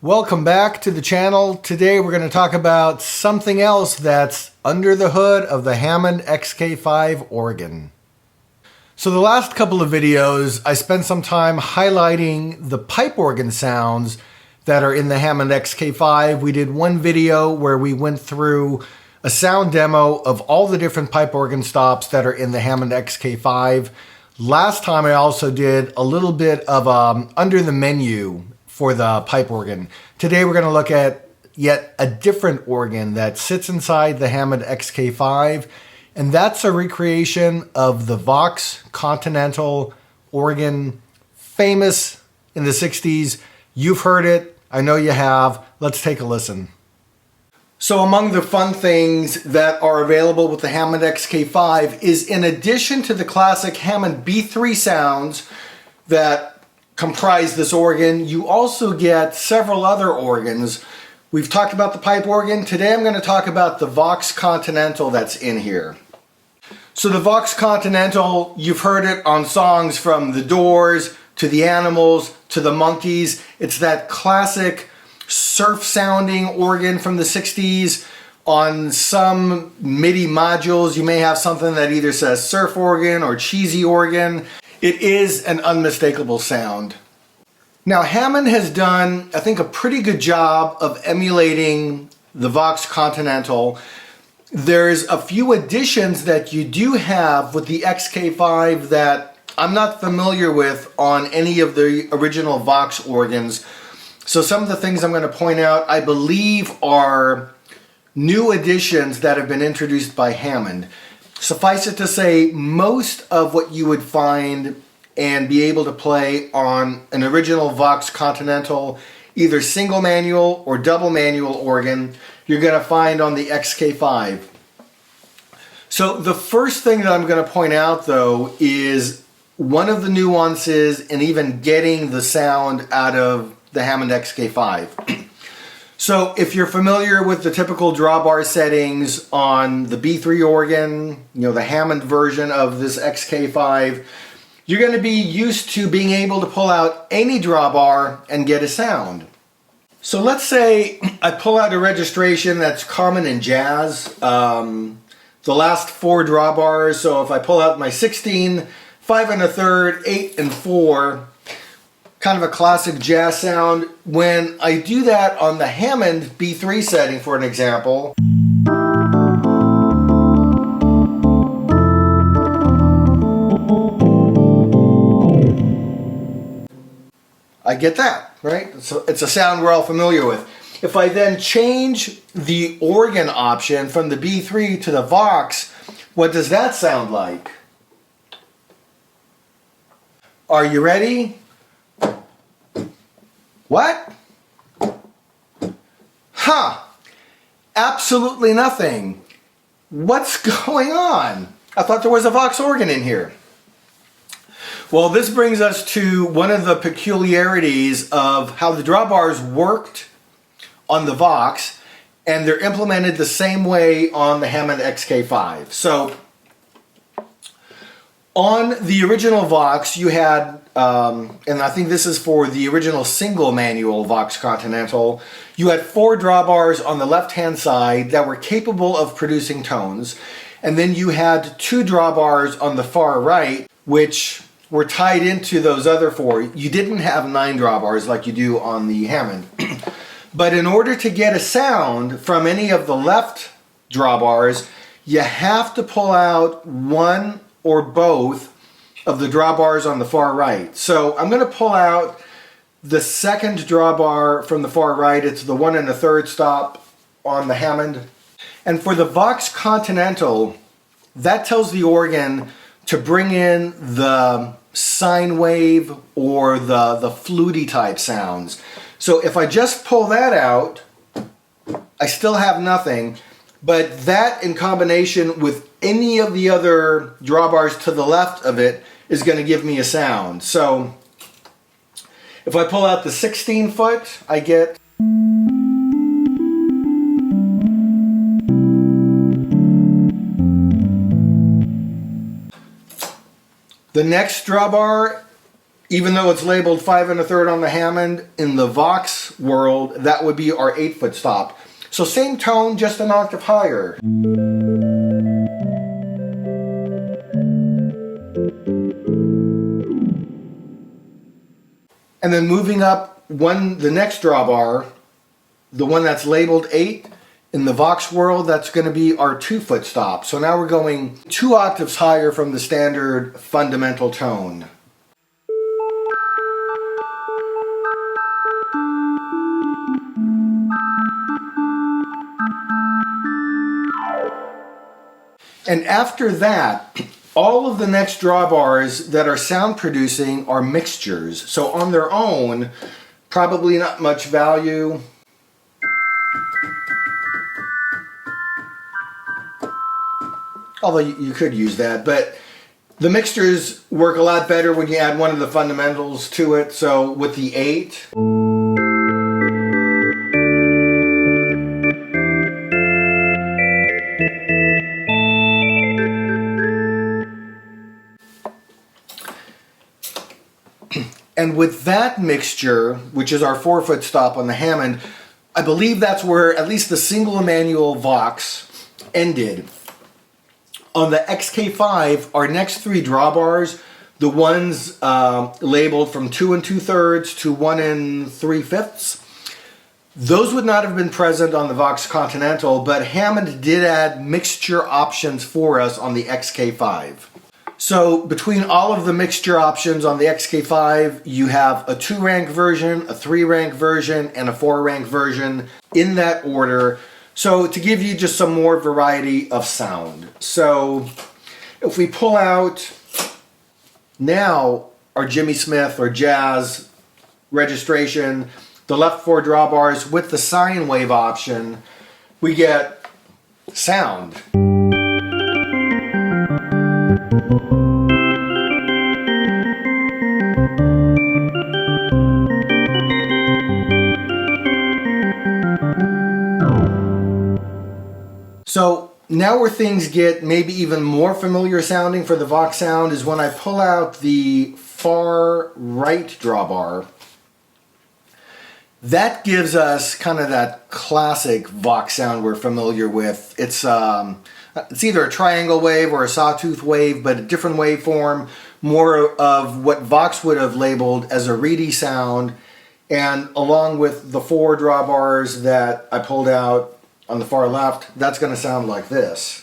Welcome back to the channel. Today we're going to talk about something else that's under the hood of the Hammond XK5 organ. So the last couple of videos I spent some time highlighting the pipe organ sounds that are in the Hammond XK5. We did one video where we went through a sound demo of all the different pipe organ stops that are in the Hammond XK5. Last time I also did a little bit of under the menu for the pipe organ. Today we're going to look at yet a different organ that sits inside the Hammond XK5, and that's a recreation of the Vox Continental organ, famous in the 60s. You've heard it, I know you have. Let's take a listen. So among the fun things that are available with the Hammond XK5 is, in addition to the classic Hammond B3 sounds that comprise this organ, you also get several other organs. We've talked about the pipe organ. Today I'm going to talk about the Vox Continental that's in here. So the Vox Continental, you've heard it on songs from The Doors to The Animals to The Monkees. It's that classic surf sounding organ from the 60s. On some MIDI modules you may have something that either says surf organ or cheesy organ. It is an unmistakable sound. Now Hammond has done, I think, a pretty good job of emulating the Vox Continental. There's a few additions that you do have with the XK5 that I'm not familiar with on any of the original Vox organs. So some of the things I'm going to point out, I believe, are new additions that have been introduced by Hammond. Suffice it to say, most of what you would find and be able to play on an original Vox Continental, either single manual or double manual organ, you're going to find on the XK5. So the first thing that I'm going to point out, though, is one of the nuances in even getting the sound out of the Hammond XK5. So if you're familiar with the typical drawbar settings on the B3 organ, the Hammond version of this XK5, you're going to be used to being able to pull out any drawbar and get a sound. So let's say I pull out a registration that's common in jazz, the last four drawbars. So if I pull out my 16, 5 1/3, 8 and 4, kind of a classic jazz sound. When I do that on the Hammond B3 setting, for an example, I get that, right? So it's a sound we're all familiar with. If I then change the organ option from the B3 to the Vox, what does that sound like? Are you ready? What? Huh. Absolutely nothing. What's going on? I thought there was a Vox organ in here. Well, this brings us to one of the peculiarities of how the drawbars worked on the Vox, and they're implemented the same way on the Hammond XK5. So on the original Vox, you had, and I think this is for the original single manual Vox Continental, you had 4 drawbars on the left-hand side that were capable of producing tones, and then you had 2 drawbars on the far right, which were tied into those other 4. You didn't have 9 drawbars like you do on the Hammond. But in order to get a sound from any of the left drawbars, you have to pull out one or both of the drawbars on the far right. So I'm going to pull out the second drawbar from the far right. It's the 1 1/3 stop on the Hammond. And for the Vox Continental, that tells the organ to bring in the sine wave or the fluty type sounds. So if I just pull that out, I still have nothing. But that, in combination with any of the other drawbars to the left of it, is going to give me a sound. So if I pull out the 16 foot, I get the next drawbar Even though it's labeled 5 1/3 on the Hammond, in the Vox world, that would be our 8-foot stop. So same tone, just an octave higher. And then moving up the next drawbar, the one that's labeled 8, in the Vox world, that's going to be our 2-foot stop. So now we're going 2 octaves higher from the standard fundamental tone. And after that, all of the next drawbars that are sound producing are mixtures. So on their own, probably not much value. Although you could use that, but the mixtures work a lot better when you add one of the fundamentals to it. So with the 8, and with that mixture, which is our 4-foot stop on the Hammond, I believe that's where at least the single manual Vox ended. On the XK5, our next 3 drawbars, the ones labeled from 2 2/3 to 1 3/5, those would not have been present on the Vox Continental, but Hammond did add mixture options for us on the XK5. So between all of the mixture options on the XK5, you have a 2-rank version, a 3-rank version, and a 4-rank version in that order. So to give you just some more variety of sound. So if we pull out now our Jimmy Smith or Jazz registration, the left 4 drawbars with the sine wave option, we get sound. So now where things get maybe even more familiar sounding for the Vox sound is when I pull out the far right drawbar. That gives us kind of that classic Vox sound we're familiar with. It's either a triangle wave or a sawtooth wave, but a different waveform, more of what Vox would have labeled as a reedy sound. And along with the 4 drawbars that I pulled out on the far left, that's going to sound like this.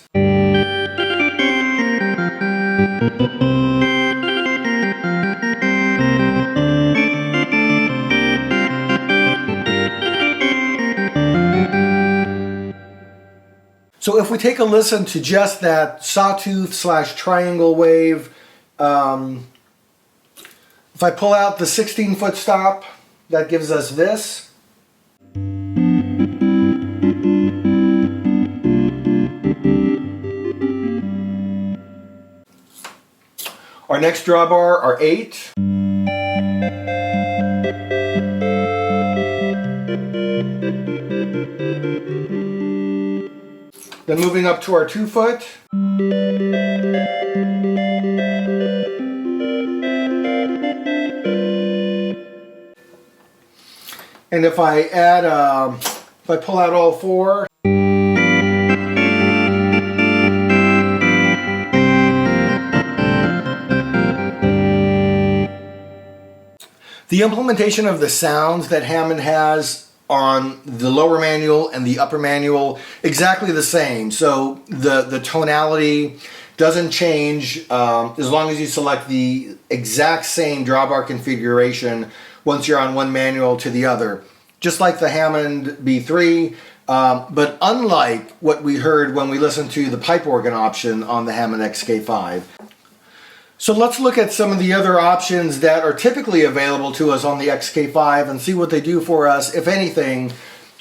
So if we take a listen to just that sawtooth / triangle wave, if I pull out the 16-foot stop, that gives us this. Our next drawbar are 8. Then moving up to our 2-foot. And if I add, if I pull out all 4, the implementation of the sounds that Hammond has on the lower manual and the upper manual, exactly the same. So the tonality doesn't change as long as you select the exact same drawbar configuration once you're on one manual to the other. Just like the Hammond B3, but unlike what we heard when we listened to the pipe organ option on the Hammond XK5. So let's look at some of the other options that are typically available to us on the XK5 and see what they do for us, if anything,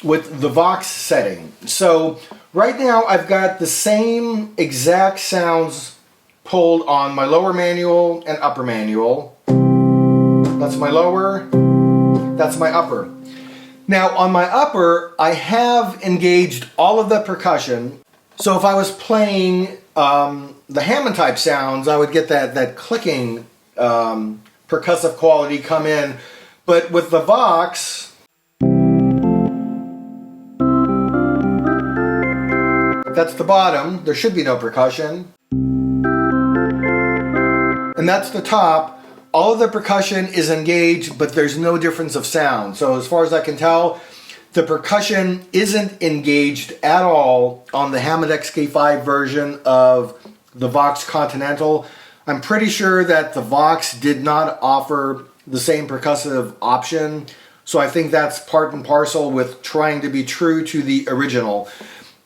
with the Vox setting. So right now I've got the same exact sounds pulled on my lower manual and upper manual. That's my lower, that's my upper. Now on my upper, I have engaged all of the percussion. So if I was playing the Hammond type sounds, I would get that clicking percussive quality come in. But with the Vox, that's the bottom, there should be no percussion. And that's the top. All of the percussion is engaged, but there's no difference of sound. So as far as I can tell, the percussion isn't engaged at all on the Hammond XK5 version of the Vox Continental. I'm pretty sure that the Vox did not offer the same percussive option. So I think that's part and parcel with trying to be true to the original.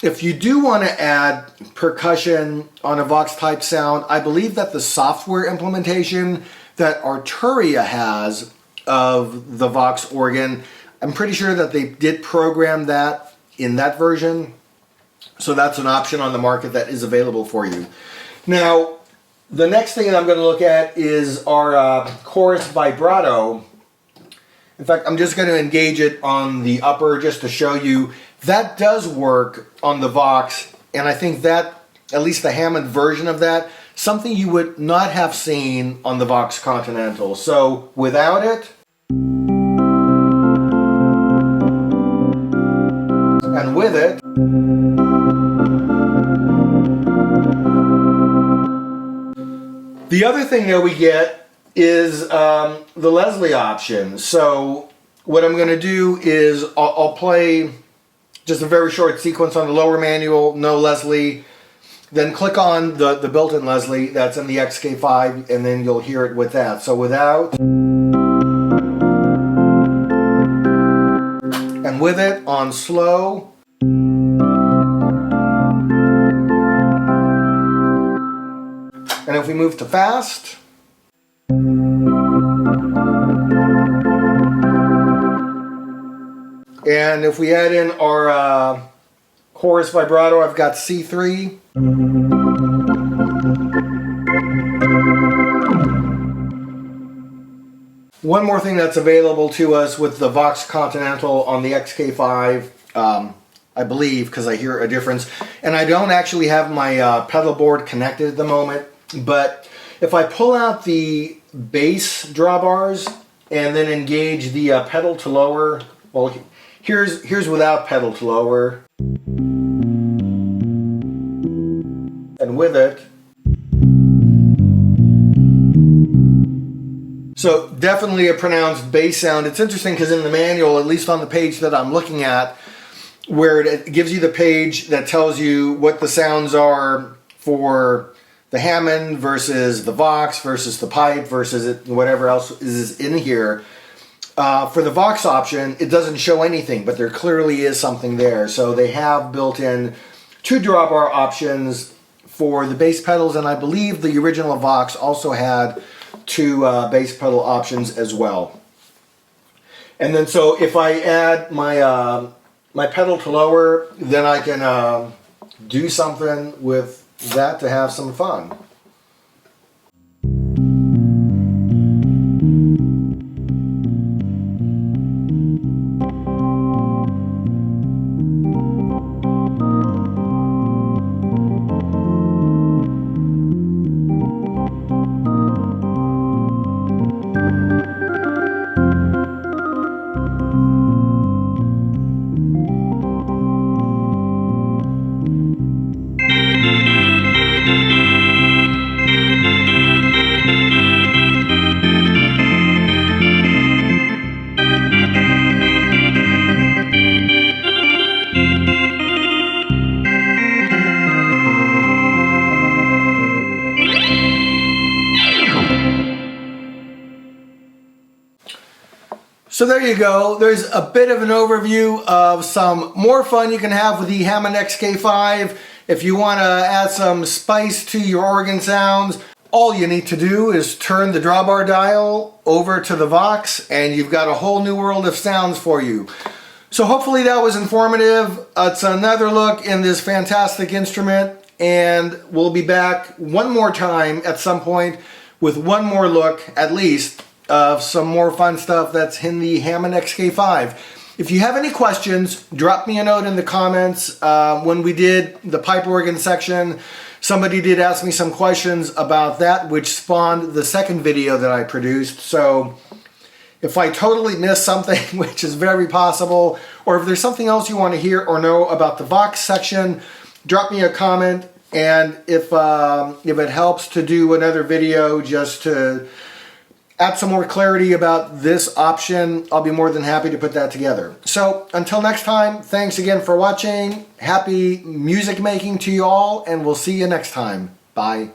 If you do want to add percussion on a Vox type sound, I believe that the software implementation that Arturia has of the Vox organ, I'm pretty sure that they did program that in that version. So that's an option on the market that is available for you. Now, the next thing that I'm going to look at is our chorus vibrato. In fact, I'm just going to engage it on the upper just to show you. That does work on the Vox, and I think that, at least the Hammond version of that, something you would not have seen on the Vox Continental. So without it, and with it, the other thing that we get is the Leslie option. So what I'm going to do is I'll play just a very short sequence on the lower manual, no Leslie, then click on the built-in Leslie that's in the XK5, and then you'll hear it with that. So without, and with it on slow, and if we move to fast, and if we add in our chorus vibrato, I've got C3. One more thing that's available to us with the Vox Continental on the XK5, I believe, because I hear a difference, and I don't actually have my pedal board connected at the moment, but if I pull out the bass drawbars and then engage the pedal to lower, well, here's without pedal to lower, and with it. So definitely a pronounced bass sound. It's interesting because in the manual, at least on the page that I'm looking at, where it gives you the page that tells you what the sounds are for the Hammond versus the Vox versus the pipe versus whatever else is in here. For the Vox option, it doesn't show anything, but there clearly is something there. So they have built in 2 drawbar options for the bass pedals, and I believe the original Vox also had 2 bass pedal options as well. And then so if I add my my pedal to lower, then I can do something with that to have some fun. So there you go. There's a bit of an overview of some more fun you can have with the Hammond XK5. If you want to add some spice to your organ sounds, all you need to do is turn the drawbar dial over to the Vox and you've got a whole new world of sounds for you. So hopefully that was informative. It's another look in this fantastic instrument, and we'll be back one more time at some point with one more look, at least, of some more fun stuff that's in the Hammond XK5. If you have any questions, drop me a note in the comments. When we did the pipe organ section, Somebody did ask me some questions about that, which spawned the second video that I produced. So if I totally missed something, which is very possible, or if there's something else you want to hear or know about the Vox section, drop me a comment. And if it helps to do another video just to add some more clarity about this option, I'll be more than happy to put that together. So until next time, thanks again for watching. Happy music making to you all, and we'll see you next time. Bye.